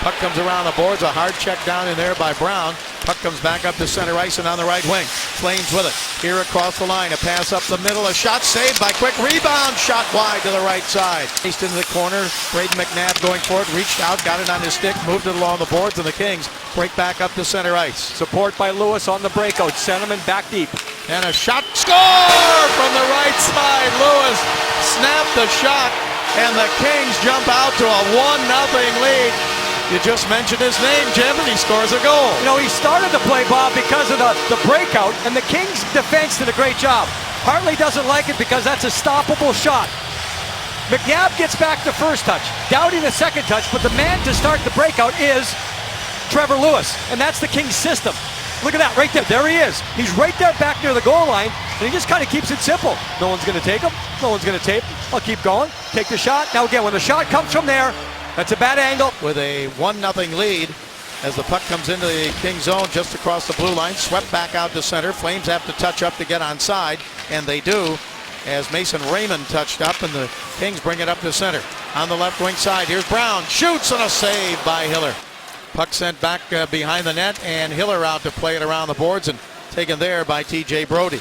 Puck comes around the boards, a hard check down in there by Brown. Puck comes back up to center ice and on the right wing. Flames with it. Here across the line, a pass up the middle, a shot saved by Quick. Rebound, shot wide to the right side. Chased into the corner, Braden McNabb going for it, reached out, got it on his stick, moved it along the boards, and the Kings break back up to center ice. Support by Lewis on the breakout, Sentiment back deep. And a shot, score from the right side. Lewis snapped the shot, and the Kings jump out to a 1-0 lead. You just mentioned his name, Jim, and he scores a goal. You know, he started the play, Bob, because of the breakout, and the Kings' defense did a great job. Hartley doesn't like it because that's a stoppable shot. McNabb gets back the first touch, Doughty the second touch, but the man to start the breakout is Trevor Lewis, and that's the Kings' system. Look at that, right there. There he is. He's right there back near the goal line, and he just kind of keeps it simple. No one's going to take him. No one's going to tape him. I'll keep going. Take the shot. Now again, when the shot comes from there, that's a bad angle. With a 1-0 lead as the puck comes into the King zone just across the blue line, swept back out to center. Flames have to touch up to get onside, and they do as Mason Raymond touched up, and the Kings bring it up to center. On the left wing side, here's Brown. Shoots, and a save by Hiller. Puck sent back behind the net, and Hiller out to play it around the boards and taken there by TJ Brody.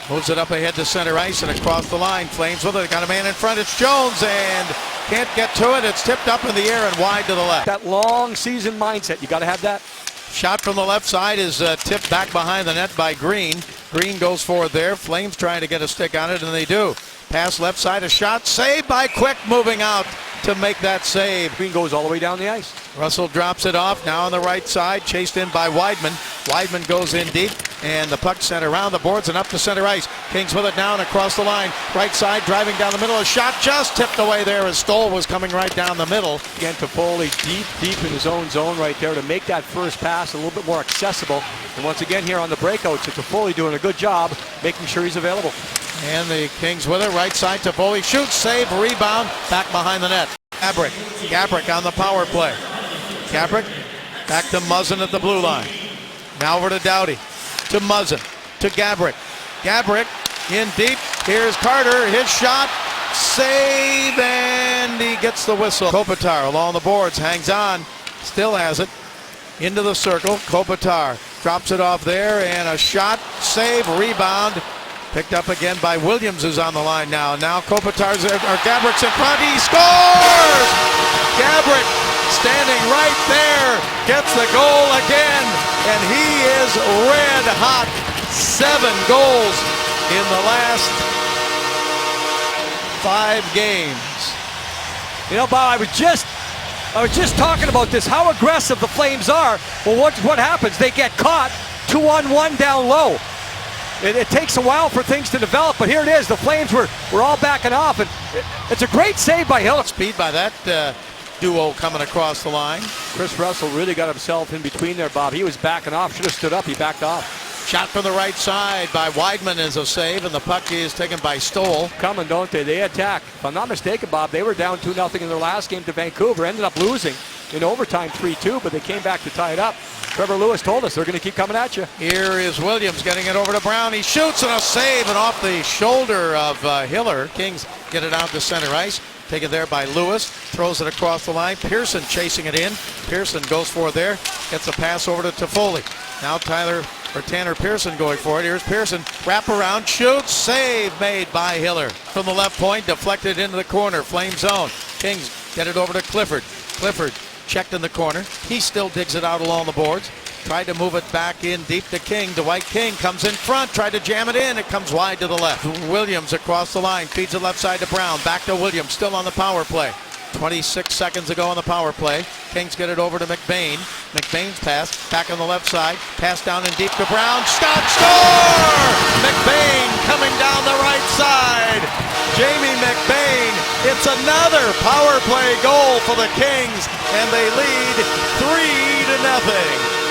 Moves it up ahead to center ice and across the line. Flames with it. Got a man in front. It's Jones and can't get to it. It's tipped up in the air and wide to the left. That long season mindset, you got to have that. Shot from the left side is tipped back behind the net by Green. Green goes forward there. Flames trying to get a stick on it, and they do. Pass left side, a shot saved by Quick, moving out to make that save. Green goes all the way down the ice. Russell drops it off, now on the right side, chased in by Weidman. Weidman goes in deep, and the puck sent around the boards and up to center ice. Kings with it now and across the line. Right side, driving down the middle. A shot just tipped away there as Stoll was coming right down the middle. Again, Toffoli deep in his own zone right there to make that first pass a little bit more accessible. And once again here on the breakouts, it's Toffoli doing a good job making sure he's available. And the Kings with it, right side, Toffoli shoots, save, rebound, back behind the net. Gabrick on the power play. Gabrick back to Muzzin at the blue line. Now over to Doughty, to Muzzin, to Gabrick. Gabrick in deep, here's Carter, his shot, save, and he gets the whistle. Kopitar along the boards, hangs on, still has it, into the circle. Kopitar drops it off there, and a shot, save, rebound. Picked up again by Williams, who's on the line now. Now Kopitar's, or Gabrick's in front. He scores! Gabrick standing right there, gets the goal again, and he is red hot. 7 goals in the last 5 games. You know, Bob, I was just talking about this, how aggressive the Flames are. Well, what happens? They get caught 2-on-1 down low. It takes a while for things to develop, but here it is. The Flames were all backing off, and it's a great save by Hill. Speed by that duo coming across the line. Chris Russell really got himself in between there, Bob. He was backing off. Should have stood up. He backed off. Shot from the right side by Weidman is a save, and the puck is taken by Stoll. Coming, don't they? They attack. If I'm not mistaken, Bob, they were down 2-0 in their last game to Vancouver. Ended up losing in overtime 3-2, but they came back to tie it up. Trevor Lewis told us they're going to keep coming at you. Here is Williams getting it over to Brown. He shoots and a save, and off the shoulder of Hiller. Kings get it out to center ice. Taken there by Lewis. Throws it across the line. Pearson chasing it in. Pearson goes for it there. Gets a pass over to Toffoli. Now Tanner Pearson going for it. Here's Pearson. Wrap around. Shoots. Save made by Hiller. From the left point. Deflected into the corner. Flame zone. Kings get it over to Clifford. Clifford checked in the corner. He still digs it out along the boards. Tried to move it back in deep to King. Dwight King comes in front. Tried to jam it in. It comes wide to the left. Williams across the line. Feeds it left side to Brown. Back to Williams. Still on the power play. 26 seconds ago on the power play. Kings get it over to McBain. McBain's pass. Back on the left side. Pass down in deep to Brown. Stop! Score! McBain coming down the right side. Jamie McBain. It's another power play goal for the Kings, and they lead 3-0.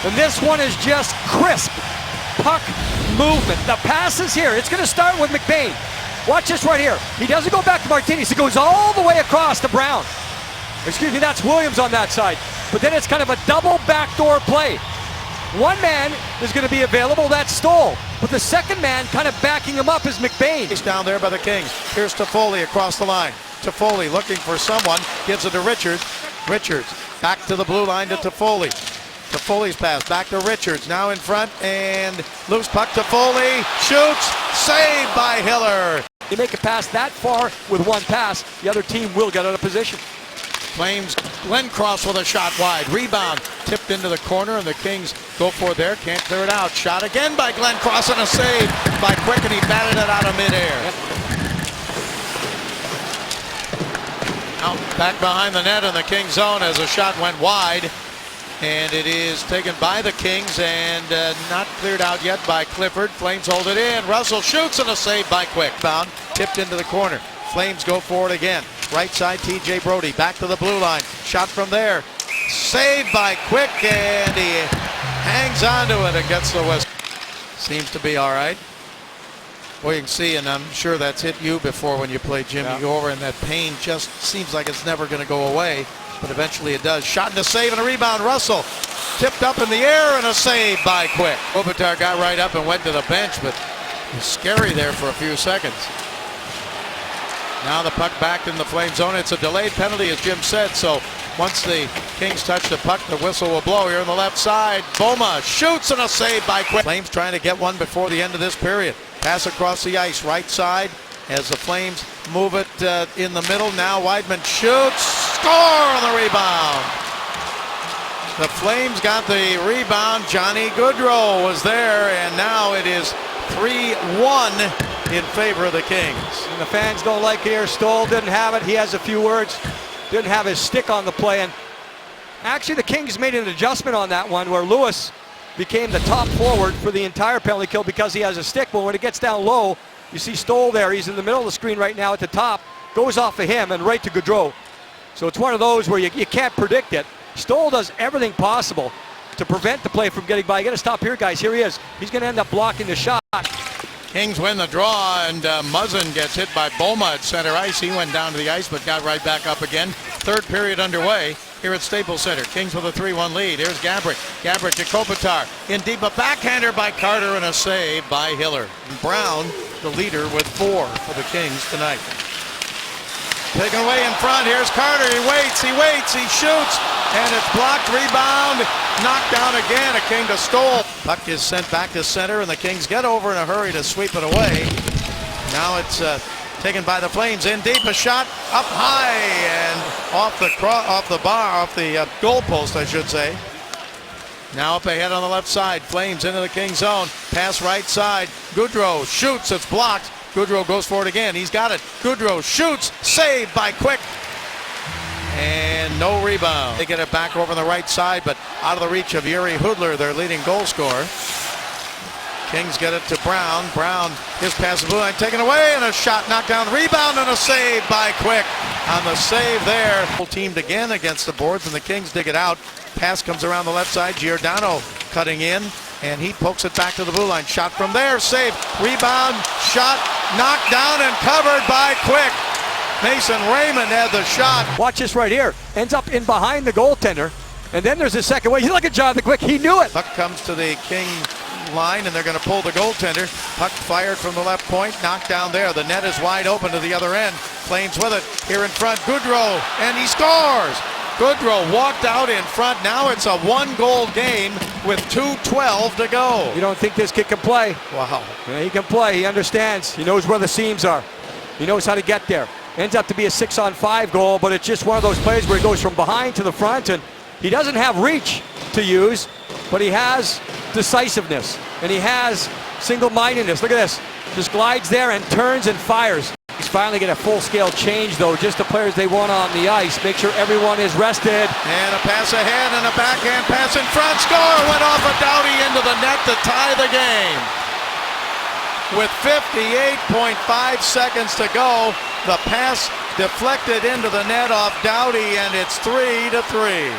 And this one is just crisp puck movement. The pass is here. It's going to start with McBain. Watch this right here. He doesn't go back to Martinez. He goes all the way across to Brown. Excuse me, that's Williams on that side. But then it's kind of a double backdoor play. One man is going to be available, that's Stoll. But the second man kind of backing him up is McBain. He's down there by the Kings. Here's Toffoli across the line. Toffoli looking for someone, gives it to Richards. Richards back to the blue line to Toffoli. Toffoli's pass back to Richards, now in front, and loose puck. Toffoli shoots, saved by Hiller. You make a pass that far with one pass, the other team will get out of position. Flames, Glenn Cross with a shot wide. Rebound tipped into the corner, and the Kings go for it there. Can't clear it out. Shot again by Glenn Cross, and a save by Quick, and he batted it out of midair. Out back behind the net in the Kings zone as a shot went wide. And it is taken by the Kings and not cleared out yet by Clifford. Flames hold it in. Russell shoots, and a save by Quick. Bound, tipped into the corner. Flames go for it again. Right side, TJ Brody back to the blue line. Shot from there. Saved by Quick, and he hangs on to it and gets the whistle. Seems to be all right. Well, you can see, and I'm sure that's hit you before when you play Jim. Yeah. You go over, and that pain just seems like it's never going to go away. But eventually it does. Shot and a save and a rebound. Russell tipped up in the air, and a save by Quick. Kopitar got right up and went to the bench, but it was scary there for a few seconds. Now the puck back in the Flame zone. It's a delayed penalty, as Jim said, so once the Kings touch the puck, the whistle will blow here on the left side. Boma shoots, and a save by Quick. Flames trying to get one before the end of this period. Pass across the ice, right side, as the Flames move it in the middle. Now Weidman shoots, score on the rebound. The Flames got the rebound. Johnny Goodrow was there, and now it is 3-1 in favor of the Kings. And the fans don't like it here. Stoll didn't have it. He has a few words. Didn't have his stick on the play. And actually, the Kings made an adjustment on that one where Lewis became the top forward for the entire penalty kill because he has a stick. But when it gets down low, you see Stoll there. He's in the middle of the screen right now at the top. Goes off of him and right to Goodrow. So it's one of those where you can't predict it. Stoll does everything possible to prevent the play from getting by. You got to stop here, guys. Here he is. He's going to end up blocking the shot. Kings win the draw, and Muzzin gets hit by Boma at center ice. He went down to the ice but got right back up again. Third period underway here at Staples Center. Kings with a 3-1 lead. Here's Gabrick. Gabrick to Kopitar. In deep, a backhander by Carter, and a save by Hiller. Brown, the leader, with 4 for the Kings tonight. Taken away in front. Here's Carter. He waits, he shoots, and it's blocked. Rebound, knocked down again. A King to Stoll. Puck is sent back to center, and the Kings get over in a hurry to sweep it away. Now it's taken by the Flames. In deep, a shot up high and off the goal post, I should say. Now up ahead on the left side. Flames into the Kings zone. Pass right side. Goodrow shoots. It's blocked. Goodrow goes for it again. He's got it. Goodrow shoots. Saved by Quick. And no rebound. They get it back over on the right side, but out of the reach of Yuri Hudler, their leading goal scorer. Kings get it to Brown. Brown, his pass to blue line taken away, and a shot knocked down. Rebound and a save by Quick. On the save there. Full teamed again against the boards, and the Kings dig it out. Pass comes around the left side. Giordano cutting in, and he pokes it back to the blue line. Shot from there, save. Rebound, shot, knocked down and covered by Quick. Mason Raymond had the shot. Watch this right here. Ends up in behind the goaltender. And then there's a second way. You look at Jonathan Quick. He knew it. Puck comes to the King line, and they're going to pull the goaltender. Puck fired from the left point. Knocked down there. The net is wide open to the other end. Flames with it. Here in front, Goodrow. And he scores. Goodrow walked out in front. Now it's a 1-goal game with 2:12 to go. You don't think this kid can play? Wow. Yeah, he can play. He understands. He knows where the seams are. He knows how to get there. Ends up to be a 6-on-5 goal, but it's just one of those plays where he goes from behind to the front, and he doesn't have reach to use, but he has decisiveness, and he has single-mindedness. Look at this. Just glides there and turns and fires. He's finally get a full-scale change, though. Just the players they want on the ice. Make sure everyone is rested. And a pass ahead and a backhand pass in front. Score! Went off of Doughty into the net to tie the game. With 58.5 seconds to go, the pass deflected into the net off Doughty, and it's 3-3.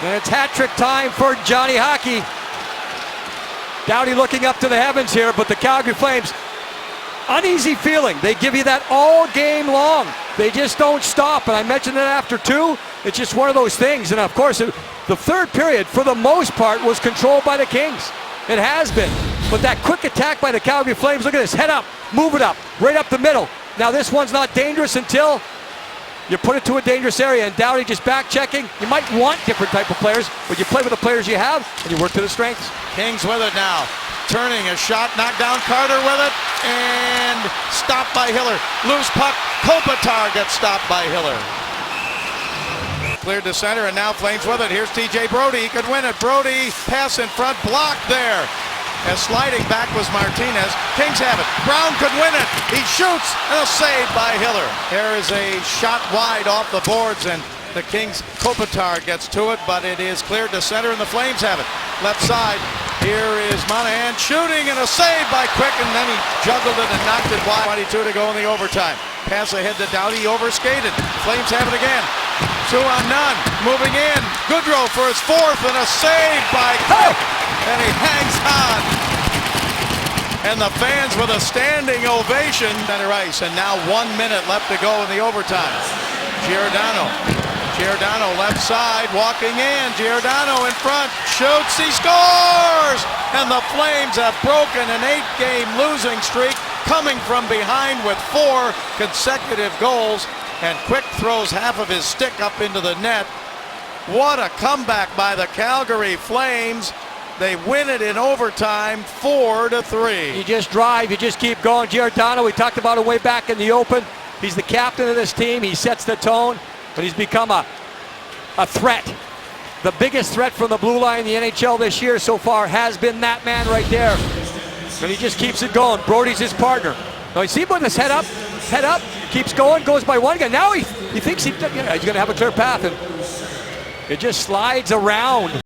And it's hat-trick time for Johnny Hockey. Doughty looking up to the heavens here, but the Calgary Flames, uneasy feeling. They give you that all game long. They just don't stop, and I mentioned that after 2. It's just one of those things, and of course, the third period, for the most part, was controlled by the Kings. It has been. But that quick attack by the Calgary Flames, look at this, head up, move it up, right up the middle. Now this one's not dangerous until You put it to a dangerous area, and Doughty just back checking. You might want different type of players, but you play with the players you have, and you work to the strengths. Kings with it now. Turning a shot, knocked down Carter with it, and stopped by Hiller. Loose puck, Kopitar gets stopped by Hiller. Cleared to center, and now Flames with it. Here's TJ Brody, he could win it. Brody, pass in front, blocked there. As sliding back was Martinez. Kings have it. Brown could win it. He shoots, and a save by Hiller. There is a shot wide off the boards, and the Kings, Kopitar gets to it, but it is cleared to center, and the Flames have it. Left side, here is Monahan shooting, and a save by Quick, and then he juggled it and knocked it wide. 22 to go in the overtime. Pass ahead to Doughty, overskated. Flames have it again. 2 on none. Moving in. Goodrow for his fourth, and a save by Quick, and he hangs on. And the fans with a standing ovation. Center ice, and now 1 minute left to go in the overtime. Giordano left side, walking in. Giordano in front, shoots, he scores! And the Flames have broken an 8-game losing streak, coming from behind with 4 consecutive goals. And Quick throws half of his stick up into the net. What a comeback by the Calgary Flames. They win it in overtime, 4-3. You just drive, you just keep going. Giordano, we talked about him way back in the open. He's the captain of this team. He sets the tone, but he's become a threat. The biggest threat from the blue line in the NHL this year so far has been that man right there. And he just keeps it going. Brody's his partner. Now you see him putting his head up, keeps going, goes by one guy. Now he thinks he's going to have a clear path, and it just slides around.